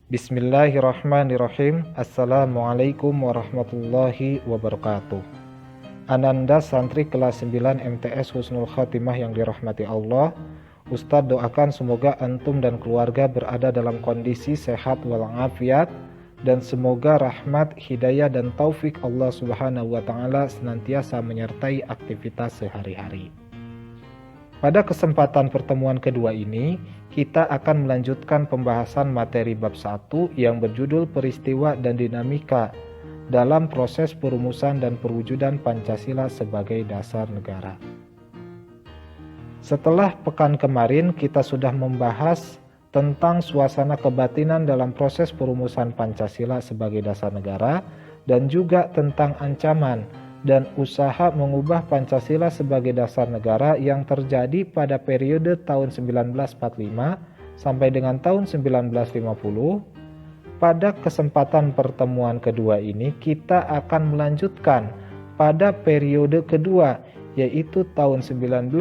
Bismillahirrahmanirrahim. Assalamualaikum warahmatullahi wabarakatuh. Ananda santri kelas 9 MTS Husnul Khatimah yang dirahmati Allah, Ustadz doakan semoga antum dan keluarga berada dalam kondisi sehat walafiat dan semoga rahmat, hidayah dan taufik Allah Subhanahu wa taala senantiasa menyertai aktivitas sehari-hari. Pada kesempatan pertemuan kedua ini, kita akan melanjutkan pembahasan materi bab 1 yang berjudul peristiwa dan dinamika dalam proses perumusan dan perwujudan Pancasila sebagai dasar negara. Setelah pekan kemarin kita sudah membahas tentang suasana kebatinan dalam proses perumusan Pancasila sebagai dasar negara dan juga tentang ancaman dan usaha mengubah Pancasila sebagai dasar negara yang terjadi pada periode tahun 1945 sampai dengan tahun 1950. Pada kesempatan pertemuan kedua ini kita akan melanjutkan pada periode kedua, yaitu tahun 1950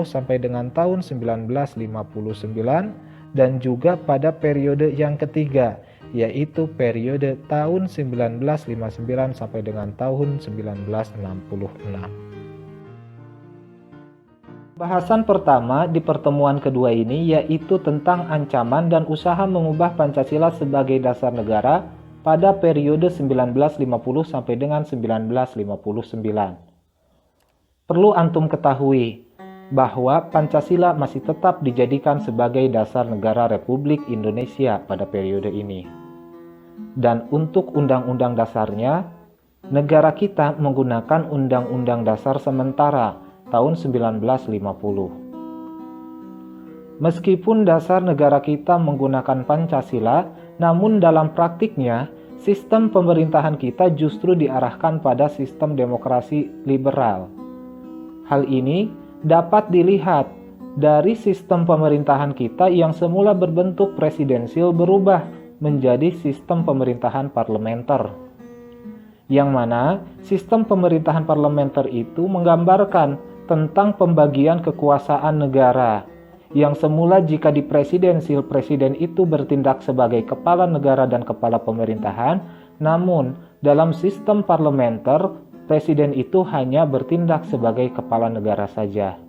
sampai dengan tahun 1959, dan juga pada periode yang ketiga, yaitu periode tahun 1959 sampai dengan tahun 1966. Bahasan pertama di pertemuan kedua ini yaitu tentang ancaman dan usaha mengubah Pancasila sebagai dasar negara pada periode 1950 sampai dengan 1959. Perlu antum ketahui bahwa Pancasila masih tetap dijadikan sebagai dasar negara Republik Indonesia pada periode ini. Dan untuk undang-undang dasarnya, negara kita menggunakan Undang-Undang Dasar sementara tahun 1950. Meskipun dasar negara kita menggunakan Pancasila, namun dalam praktiknya, sistem pemerintahan kita justru diarahkan pada sistem demokrasi liberal. Hal ini dapat dilihat dari sistem pemerintahan kita yang semula berbentuk presidensil berubah menjadi sistem pemerintahan parlementer. Yang mana sistem pemerintahan parlementer itu menggambarkan tentang pembagian kekuasaan negara. Yang semula jika di presidensil, presiden itu bertindak sebagai kepala negara dan kepala pemerintahan, namun dalam sistem parlementer, presiden itu hanya bertindak sebagai kepala negara saja.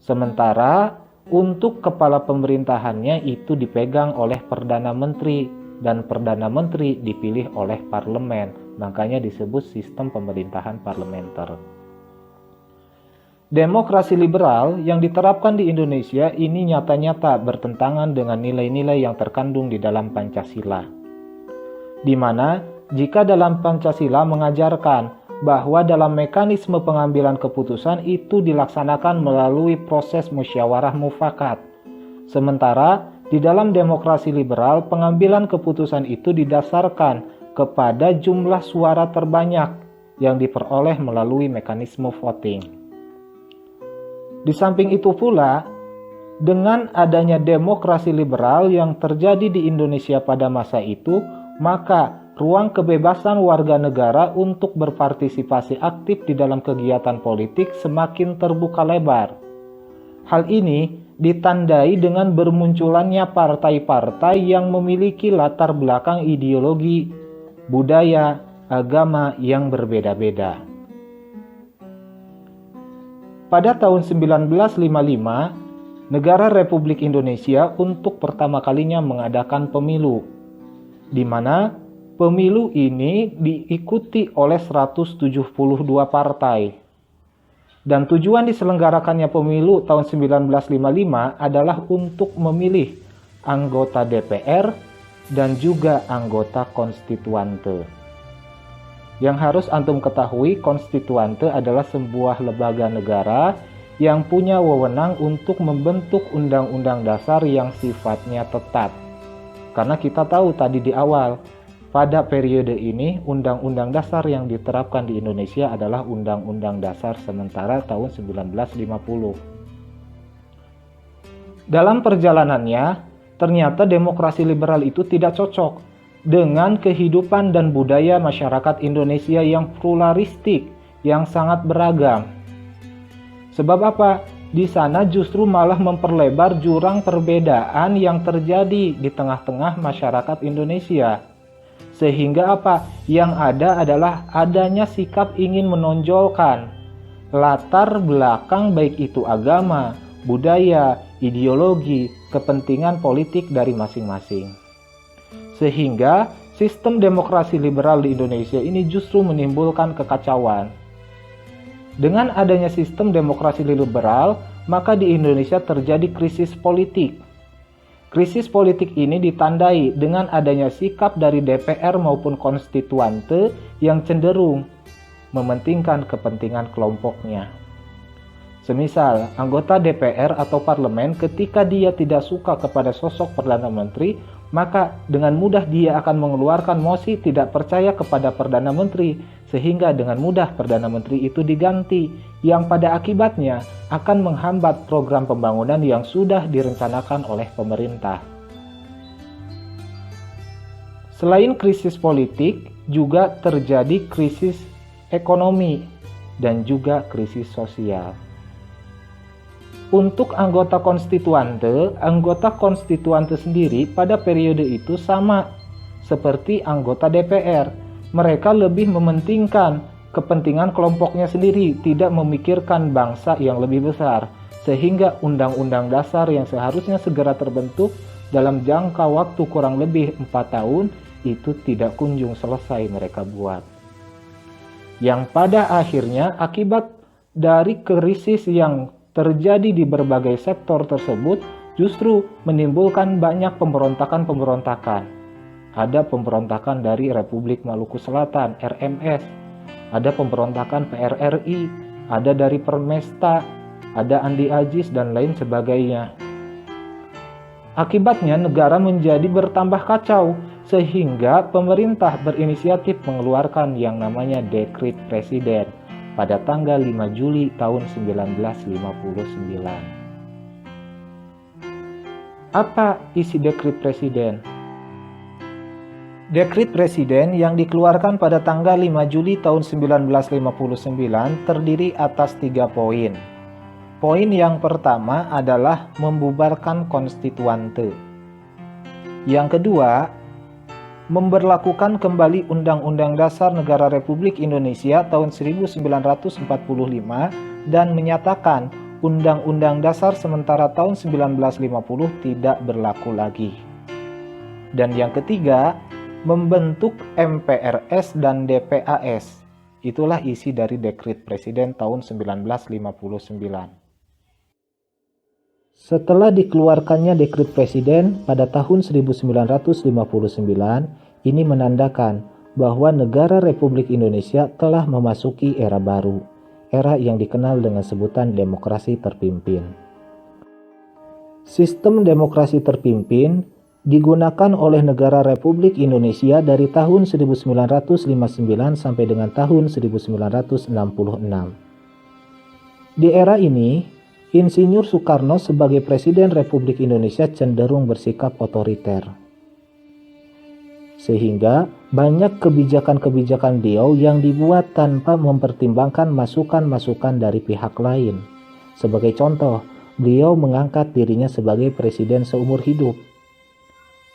Sementara untuk kepala pemerintahannya itu dipegang oleh Perdana Menteri dan Perdana Menteri dipilih oleh parlemen. Makanya disebut sistem pemerintahan parlementer. Demokrasi liberal yang diterapkan di Indonesia ini nyata-nyata bertentangan dengan nilai-nilai yang terkandung di dalam Pancasila. Di mana jika dalam Pancasila mengajarkan bahwa dalam mekanisme pengambilan keputusan itu dilaksanakan melalui proses musyawarah mufakat. Sementara di dalam demokrasi liberal, pengambilan keputusan itu didasarkan kepada jumlah suara terbanyak yang diperoleh melalui mekanisme voting. Di samping itu pula, dengan adanya demokrasi liberal yang terjadi di Indonesia pada masa itu, maka ruang kebebasan warga negara untuk berpartisipasi aktif di dalam kegiatan politik semakin terbuka lebar. Hal ini ditandai dengan bermunculannya partai-partai yang memiliki latar belakang ideologi, budaya, agama yang berbeda-beda. Pada tahun 1955, negara Republik Indonesia untuk pertama kalinya mengadakan pemilu, di mana pemilu ini diikuti oleh 172 partai. Dan tujuan diselenggarakannya pemilu tahun 1955 adalah untuk memilih anggota DPR dan juga anggota konstituante. Yang harus antum ketahui, konstituante adalah sebuah lembaga negara yang punya wewenang untuk membentuk undang-undang dasar yang sifatnya tetap. Karena kita tahu tadi di awal, pada periode ini, Undang-Undang Dasar yang diterapkan di Indonesia adalah Undang-Undang Dasar sementara tahun 1950. Dalam perjalanannya, ternyata demokrasi liberal itu tidak cocok dengan kehidupan dan budaya masyarakat Indonesia yang pluralistik, yang sangat beragam. Sebab apa? di sana justru malah memperlebar jurang perbedaan yang terjadi di tengah-tengah masyarakat Indonesia. Sehingga apa? Yang ada adalah adanya sikap ingin menonjolkan latar belakang baik itu agama, budaya, ideologi, kepentingan politik dari masing-masing. Sehingga sistem demokrasi liberal di Indonesia ini justru menimbulkan kekacauan. Dengan adanya sistem demokrasi liberal, maka di Indonesia terjadi krisis politik. Krisis politik ini ditandai dengan adanya sikap dari DPR maupun konstituante yang cenderung mementingkan kepentingan kelompoknya. Semisal, anggota DPR atau parlemen ketika dia tidak suka kepada sosok Perdana Menteri, maka dengan mudah dia akan mengeluarkan mosi tidak percaya kepada Perdana Menteri, sehingga dengan mudah Perdana Menteri itu diganti, yang pada akibatnya akan menghambat program pembangunan yang sudah direncanakan oleh pemerintah. Selain krisis politik, juga terjadi krisis ekonomi dan juga krisis sosial. Untuk anggota konstituante sendiri pada periode itu sama seperti anggota DPR. Mereka lebih mementingkan kepentingan kelompoknya sendiri, tidak memikirkan bangsa yang lebih besar. Sehingga undang-undang dasar yang seharusnya segera terbentuk dalam jangka waktu kurang lebih 4 tahun, itu tidak kunjung selesai mereka buat. Yang pada akhirnya akibat dari krisis yang terjadi di berbagai sektor tersebut justru menimbulkan banyak pemberontakan-pemberontakan. Ada pemberontakan dari Republik Maluku Selatan, RMS, ada pemberontakan PRRI, ada dari Permesta, ada Andi Ajis dan lain sebagainya. Akibatnya negara menjadi bertambah kacau sehingga pemerintah berinisiatif mengeluarkan yang namanya Dekret Presiden pada tanggal 5 Juli tahun 1959. Apa isi Dekret Presiden? Dekret Presiden yang dikeluarkan pada tanggal 5 Juli tahun 1959 terdiri atas 3 poin. Poin yang pertama adalah membubarkan konstituante. Yang kedua, memberlakukan kembali Undang-Undang Dasar Negara Republik Indonesia tahun 1945 dan menyatakan Undang-Undang Dasar sementara tahun 1950 tidak berlaku lagi. Dan yang ketiga, membentuk MPRS dan DPAS. Itulah isi dari Dekret Presiden tahun 1959. Setelah dikeluarkannya Dekret Presiden pada tahun 1959, ini menandakan bahwa negara Republik Indonesia telah memasuki era baru, era yang dikenal dengan sebutan demokrasi terpimpin. Sistem demokrasi terpimpin digunakan oleh negara Republik Indonesia dari tahun 1959 sampai dengan tahun 1966. Di era ini, Insinyur Soekarno sebagai Presiden Republik Indonesia cenderung bersikap otoriter. Sehingga banyak kebijakan-kebijakan beliau yang dibuat tanpa mempertimbangkan masukan-masukan dari pihak lain. Sebagai contoh, beliau mengangkat dirinya sebagai presiden seumur hidup.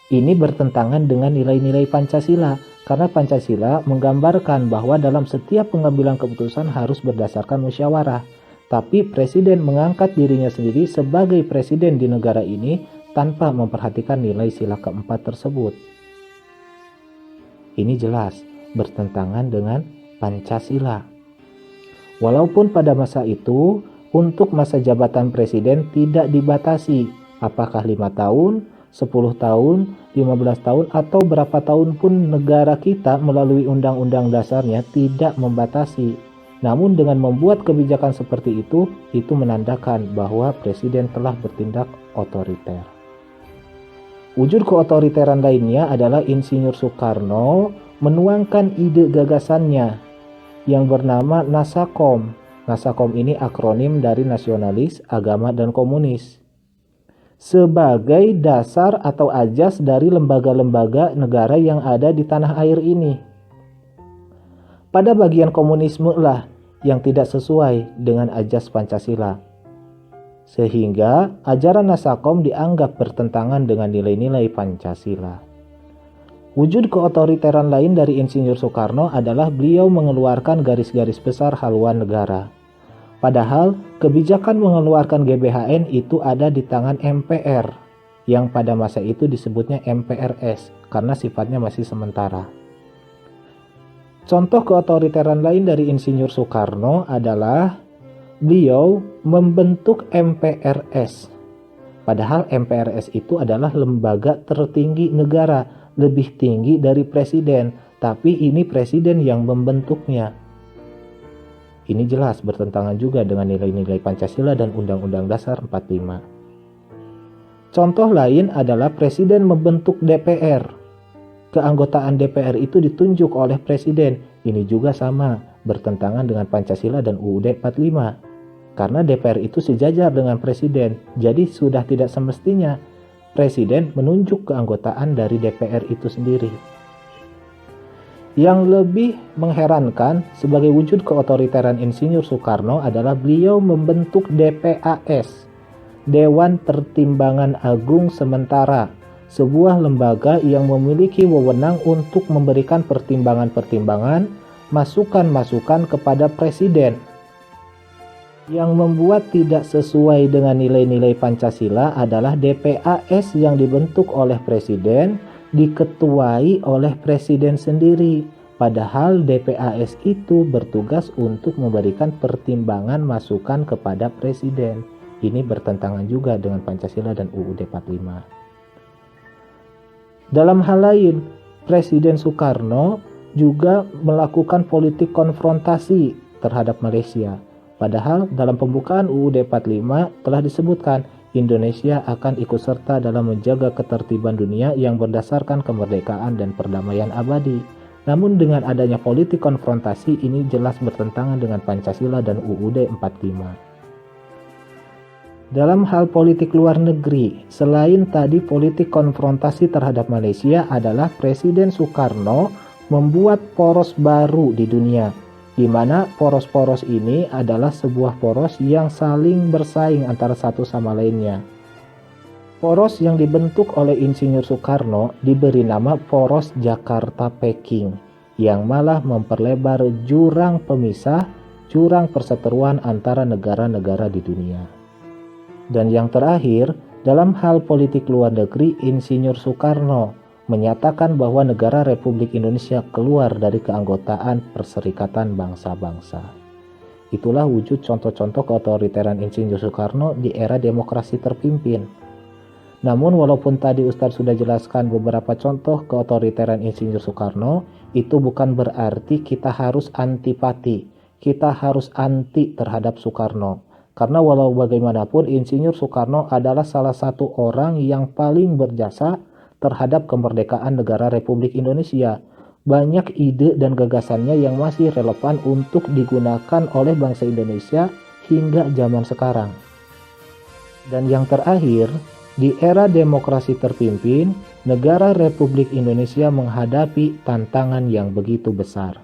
Ini bertentangan dengan nilai-nilai Pancasila, karena Pancasila menggambarkan bahwa dalam setiap pengambilan keputusan harus berdasarkan musyawarah. Tapi presiden mengangkat dirinya sendiri sebagai presiden di negara ini tanpa memperhatikan nilai sila keempat tersebut. Ini jelas bertentangan dengan Pancasila. Walaupun pada masa itu, untuk masa jabatan presiden tidak dibatasi, apakah 5 tahun, 10 tahun, 15 tahun, atau berapa tahun pun negara kita melalui undang-undang dasarnya tidak membatasi. Namun dengan membuat kebijakan seperti itu menandakan bahwa presiden telah bertindak otoriter. Wujud keotoriteran lainnya adalah Insinyur Soekarno menuangkan ide gagasannya yang bernama Nasakom. Nasakom ini akronim dari nasionalis, agama, dan komunis. Sebagai dasar atau ajas dari lembaga-lembaga negara yang ada di tanah air ini. Pada bagian komunisme lah yang tidak sesuai dengan ajas Pancasila. sehingga ajaran Nasakom dianggap bertentangan dengan nilai-nilai Pancasila. Wujud keotoriteran lain dari Insinyur Soekarno adalah beliau mengeluarkan garis-garis besar haluan negara. Padahal kebijakan mengeluarkan GBHN itu ada di tangan MPR, yang pada masa itu disebutnya MPRS karena sifatnya masih sementara. Contoh keotoriteran lain dari Insinyur Soekarno adalah beliau membentuk MPRS. Padahal MPRS itu adalah lembaga tertinggi negara, lebih tinggi dari presiden, tapi ini presiden yang membentuknya. Ini jelas bertentangan juga dengan nilai-nilai Pancasila dan Undang-Undang Dasar 45. Contoh lain adalah presiden membentuk DPR. Keanggotaan DPR itu ditunjuk oleh presiden. Ini juga sama, bertentangan dengan Pancasila dan UUD 45. Karena DPR itu sejajar dengan presiden, jadi sudah tidak semestinya presiden menunjuk keanggotaan dari DPR itu sendiri. Yang lebih mengherankan sebagai wujud keotoriteran Insinyur Soekarno adalah beliau membentuk DPAS, Dewan Pertimbangan Agung Sementara, sebuah lembaga yang memiliki wewenang untuk memberikan pertimbangan-pertimbangan, masukan-masukan kepada presiden. Yang membuat tidak sesuai dengan nilai-nilai Pancasila adalah DPAS yang dibentuk oleh presiden, diketuai oleh presiden sendiri. Padahal DPAS itu bertugas untuk memberikan pertimbangan masukan kepada presiden. Ini bertentangan juga dengan Pancasila dan UUD 45. Dalam hal lain, Presiden Soekarno juga melakukan politik konfrontasi terhadap Malaysia. Padahal dalam pembukaan UUD 45 telah disebutkan Indonesia akan ikut serta dalam menjaga ketertiban dunia yang berdasarkan kemerdekaan dan perdamaian abadi. Namun dengan adanya politik konfrontasi ini jelas bertentangan dengan Pancasila dan UUD 45. Dalam hal politik luar negeri, selain tadi politik konfrontasi terhadap Malaysia adalah Presiden Soekarno membuat poros baru di dunia, di mana poros-poros ini adalah sebuah poros yang saling bersaing antara satu sama lainnya. Poros yang dibentuk oleh Insinyur Soekarno diberi nama Poros Jakarta-Peking, yang malah memperlebar jurang pemisah, jurang perseteruan antara negara-negara di dunia. Dan yang terakhir, dalam hal politik luar negeri, Insinyur Soekarno menyatakan bahwa negara Republik Indonesia keluar dari keanggotaan Perserikatan Bangsa-Bangsa. Itulah wujud contoh-contoh keotoriteran Insinyur Soekarno di era demokrasi terpimpin. Namun walaupun tadi Ustadz sudah jelaskan beberapa contoh keotoriteran Insinyur Soekarno, itu bukan berarti kita harus antipati, kita harus anti terhadap Soekarno. Karena walau bagaimanapun Insinyur Soekarno adalah salah satu orang yang paling berjasa terhadap kemerdekaan negara Republik Indonesia. Banyak ide dan gagasannya yang masih relevan untuk digunakan oleh bangsa Indonesia hingga zaman sekarang. Dan yang terakhir, di era demokrasi terpimpin, negara Republik Indonesia menghadapi tantangan yang begitu besar.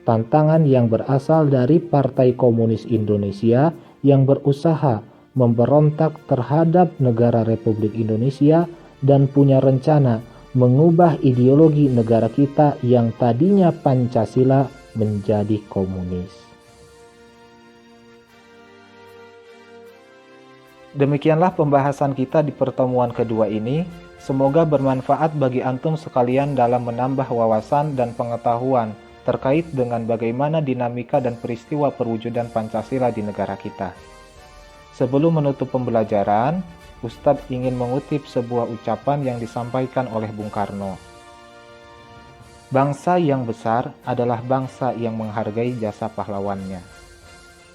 Tantangan yang berasal dari Partai Komunis Indonesia yang berusaha memberontak terhadap negara Republik Indonesia dan punya rencana mengubah ideologi negara kita yang tadinya Pancasila menjadi komunis. Demikianlah pembahasan kita di pertemuan kedua ini. Semoga bermanfaat bagi antum sekalian dalam menambah wawasan dan pengetahuan terkait dengan bagaimana dinamika dan peristiwa perwujudan Pancasila di negara kita. Sebelum menutup pembelajaran, Ustadz ingin mengutip sebuah ucapan yang disampaikan oleh Bung Karno. Bangsa yang besar adalah bangsa yang menghargai jasa pahlawannya.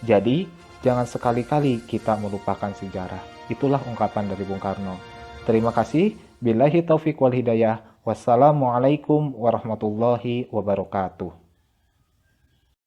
Jadi, jangan sekali-kali kita melupakan sejarah. Itulah ungkapan dari Bung Karno. Terima kasih. Billahi taufiq wal hidayah. Wassalamualaikum warahmatullahi wabarakatuh.